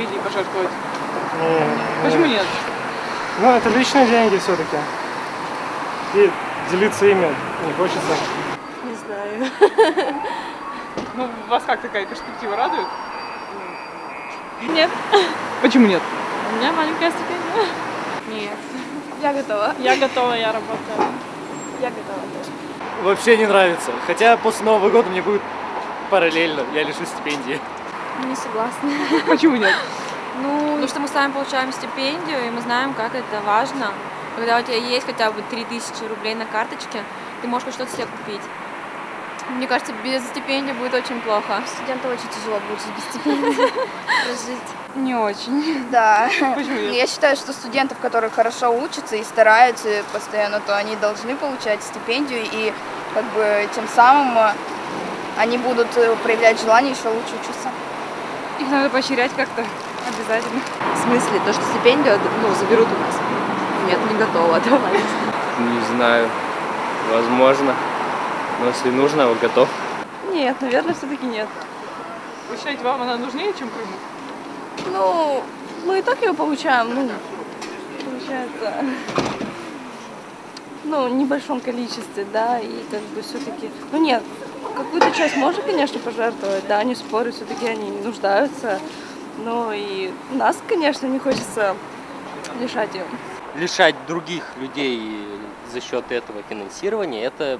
стипендии пожертвовать? Не, Почему нет? Ну, это личные деньги все-таки. И делиться ими не хочется. Не знаю. Ну, вас как такая перспектива радует? Нет. Почему нет? У меня маленькая стипендия. Нет. Я готова. Я готова, я работаю. Я готова тоже. Вообще не нравится. Хотя после Нового года мне будет параллельно, я лишусь стипендии. Не согласна. Почему нет? Ну, потому что мы сами получаем стипендию, и мы знаем, как это важно. Когда у тебя есть хотя бы 3000 рублей на карточке, ты можешь хоть что-то себе купить. Мне кажется, без стипендии будет очень плохо. Студенту очень тяжело будет без стипендии прожить. Не очень. Да. Почему нет? Я считаю, что студентов, которые хорошо учатся и стараются постоянно, то они должны получать стипендию, и как бы тем самым они будут проявлять желание еще лучше учиться. Их надо поощрять как-то обязательно. В смысле, то, что стипендию заберут у нас? Нет, не готова давай. Не знаю. Возможно. Но если нужно, вот готов. Нет, наверное, все-таки нет. Вы считаете, вам она нужнее, чем Крыму? Ну, мы и так ее получаем, получается, в небольшом количестве, да, и как бы все-таки, нет, какую-то часть можно, конечно, пожертвовать, да, не спорю, все-таки они нуждаются, но и нас, конечно, не хочется лишать ее. Лишать других людей за счет этого финансирования – это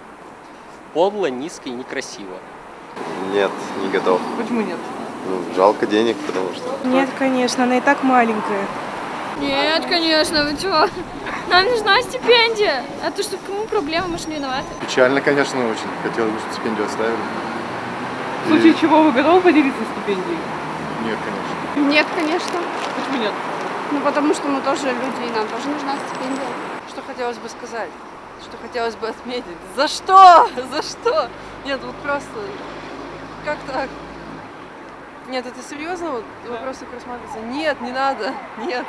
подло, низко и некрасиво. Нет, не готов. Почему нет? Ну, жалко денег, потому что... Нет, конечно, она и так маленькая. Нет, конечно, вы чего? Нам нужна стипендия. А то, что кому проблема, мы же не виноваты. Печально, конечно, очень. Хотелось бы, чтобы стипендию оставили. В случае чего вы готовы поделиться стипендией? Нет, конечно. Нет, конечно. Почему нет? Ну, потому что мы тоже люди, и нам тоже нужна стипендия. Что хотелось бы сказать? Что хотелось бы отметить? За что? За что? Нет, вот просто... Как так? Нет, это серьезно вот вопрос так рассматривается? Нет, не надо. Нет.